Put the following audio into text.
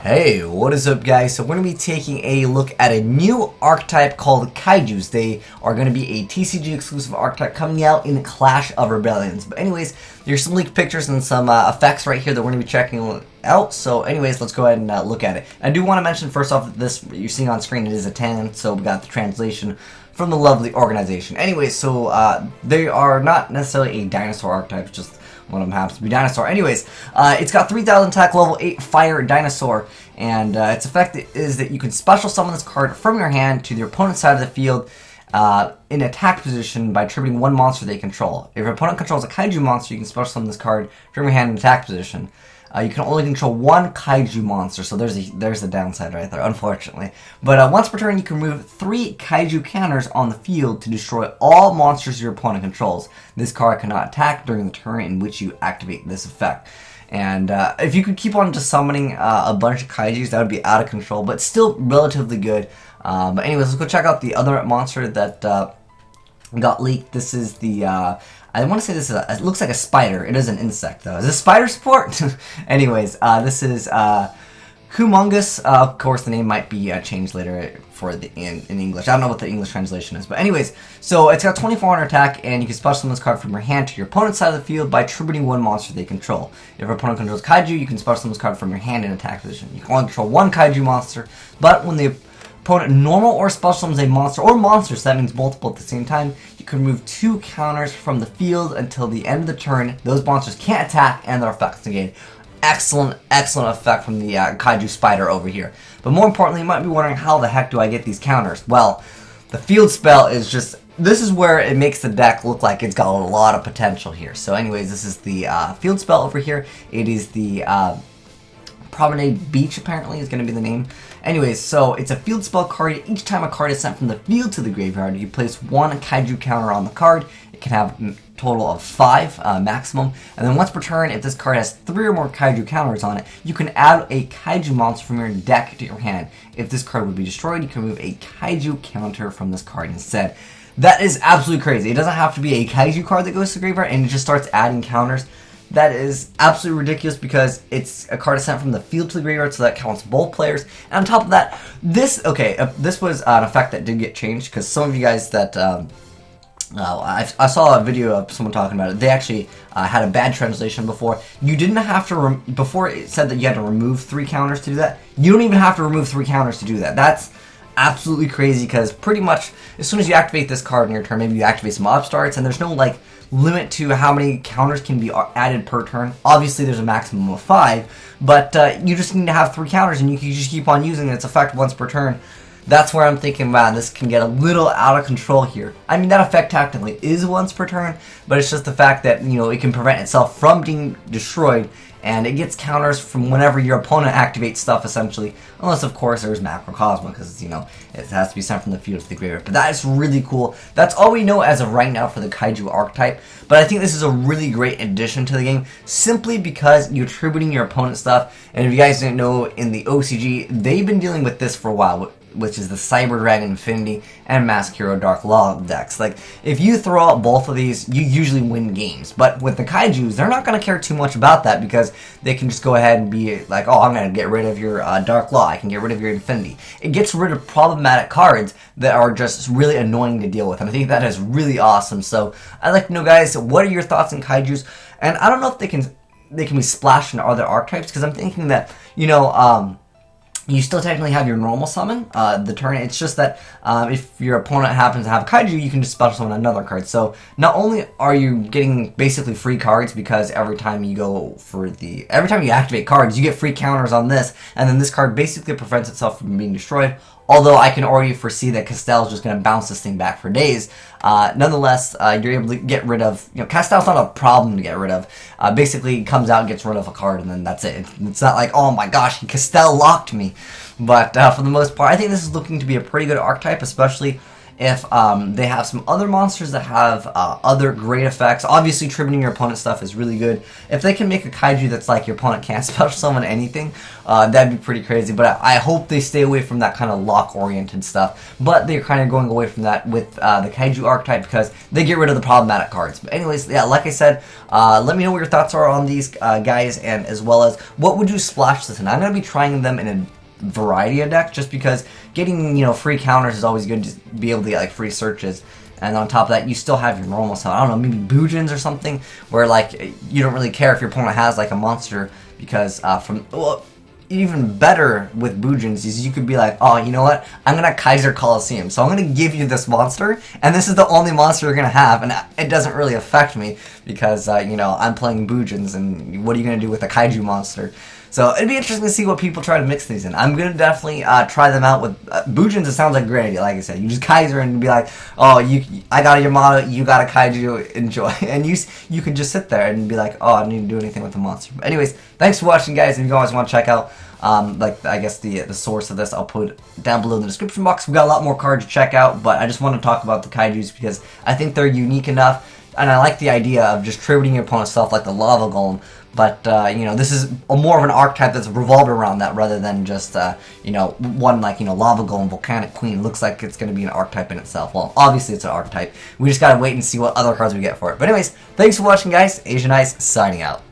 Hey, what is up guys? So we're going to be taking a look at a new archetype called Kaijus. They are going to be a TCG exclusive archetype coming out in Clash of Rebellions. But anyways, there's some leaked pictures and some effects right here that we're going to be checking out. So anyways, let's go ahead and look at it. I do want to mention first off that this you're seeing on screen, it is a 10, so we got the translation from the lovely organization. Anyways, so they are not necessarily a dinosaur archetype, just one of them happens to be Dinosaur. Anyways, it's got 3,000 attack, level 8 fire Dinosaur, and its effect is that you can special summon this card from your hand to your opponent's side of the field in attack position by attributing one monster they control. If your opponent controls a Kaiju monster, you can special summon this card from your hand in attack position. You can only control one Kaiju monster, so there's the downside right there, unfortunately. But once per turn, you can remove 3 Kaiju counters on the field to destroy all monsters your opponent controls. This card cannot attack during the turn in which you activate this effect. And if you could keep on just summoning a bunch of Kaijus, that would be out of control, but still relatively good. But anyways, let's go check out the other monster that got leaked. This is the... I want to say this is it looks like a spider. It is an insect, though. Is this spider support? Anyways, this is coup mungus. Of course, the name might be changed later for in English. I don't know what the English translation is. But anyways, so it's got 2400 attack, and you can special summon this card from your hand to your opponent's side of the field by tributing one monster they control. If your opponent controls Kaiju, you can special summon this card from your hand in attack position. You can only control one Kaiju monster, but when the opponent normal or special summons a monster or monsters, so that means multiple at the same time, you can remove 2 counters from the field until the end of the turn. Those monsters can't attack and their effects negate. Excellent effect from the Kaiju spider over here. But more importantly, you might be wondering, how the heck do I get these counters? Well, the field spell is just, this is where it makes the deck look like it's got a lot of potential here. So anyways, this is the field spell over here. It is the Promenade Beach, apparently, is going to be the name. Anyways, so it's a field spell card. Each time a card is sent from the field to the graveyard, you place 1 Kaiju counter on the card. It can have a total of 5 maximum. And then once per turn, if this card has 3 or more Kaiju counters on it, you can add a Kaiju monster from your deck to your hand. If this card would be destroyed, you can remove a Kaiju counter from this card instead. That is absolutely crazy. It doesn't have to be a Kaiju card that goes to the graveyard, and it just starts adding counters. That is absolutely ridiculous because it's a card sent from the field to the graveyard, so that counts both players. And on top of that, this was an effect that did get changed, because some of you guys that I saw a video of someone talking about it. They actually had a bad translation before. You didn't have to before it said that you had to remove 3 counters to do that. You don't even have to remove 3 counters to do that. That's absolutely crazy, because pretty much as soon as you activate this card in your turn, maybe you activate some upstarts, and there's no like limit to how many counters can be added per turn. Obviously there's a maximum of 5, but you just need to have 3 counters, and you can just keep on using its effect once per turn. That's where I'm thinking, man, this can get a little out of control here. I mean, that effect technically is once per turn, but it's just the fact that, you know, it can prevent itself from being destroyed, and it gets counters from whenever your opponent activates stuff, essentially. Unless, of course, there's Macrocosma, because, you know, it has to be sent from the field to the graveyard. But that is really cool. That's all we know as of right now for the Kaiju archetype. But I think this is a really great addition to the game, simply because you're attributing your opponent's stuff. And if you guys didn't know, in the OCG, they've been dealing with this for a while, which is the Cyber Dragon Infinity and Mask Hero Dark Law decks. Like, if you throw out both of these, you usually win games. But with the Kaijus, they're not going to care too much about that, because they can just go ahead and be like, oh, I'm going to get rid of your Dark Law, I can get rid of your Infinity. It gets rid of problematic cards that are just really annoying to deal with, and I think that is really awesome. So, I'd like to know, guys, what are your thoughts on Kaijus? And I don't know if they can be splashed into other archetypes, because I'm thinking that, you know, you still technically have your normal summon, the turn. It's just that if your opponent happens to have Kaiju, you can just special summon another card. So not only are you getting basically free cards, because every time you activate cards, you get free counters on this, and then this card basically prevents itself from being destroyed. Although I can already foresee that Castell's just going to bounce this thing back for days. Nonetheless, you're able to get rid of... You know, Castell's not a problem to get rid of. Basically, comes out, gets rid of a card, and then that's it. It's not like, oh my gosh, Castell locked me. But for the most part, I think this is looking to be a pretty good archetype, especially if they have some other monsters that have other great effects. Obviously, tributing your opponent's stuff is really good. If they can make a Kaiju that's like your opponent can't special summon anything, that'd be pretty crazy. But I hope they stay away from that kind of lock-oriented stuff. But they're kind of going away from that with the Kaiju archetype because they get rid of the problematic cards. But anyways, yeah, like I said, let me know what your thoughts are on these guys, and as well as what would you splash this in. I'm going to be trying them in a variety of decks just because getting, you know, free counters is always good to be able to get like free searches. And on top of that, you still have your normal stuff. I don't know, maybe Boojins or something, where like you don't really care if your opponent has like a monster, because even better with Boojins is you could be like, oh, you know what? I'm gonna Kaiser Coliseum, so I'm gonna give you this monster, and this is the only monster you're gonna have, and it doesn't really affect me because you know, I'm playing Boojins, and what are you gonna do with a Kaiju monster? So it'd be interesting to see what people try to mix these in. I'm gonna definitely try them out with Boojins. It sounds like a great idea. Like I said, you just Kaiser and be like, oh, I got a Yamato, you got a Kaiju, enjoy, and you can just sit there and be like, oh, I don't need to do anything with the monster. But anyways, thanks for watching, guys. If you guys want to check out like I guess the source of this, I'll put down below in the description box. We got a lot more cards to check out, but I just want to talk about the Kaijus because I think they're unique enough, and I like the idea of just tributing your opponent's stuff like the Lava Golem. But, you know, this is more of an archetype that's revolved around that rather than just, you know, one like, you know, Lava Golem, Volcanic Queen. Looks like it's going to be an archetype in itself. Well, obviously it's an archetype. We just got to wait and see what other cards we get for it. But anyways, thanks for watching, guys. Azneyes signing out.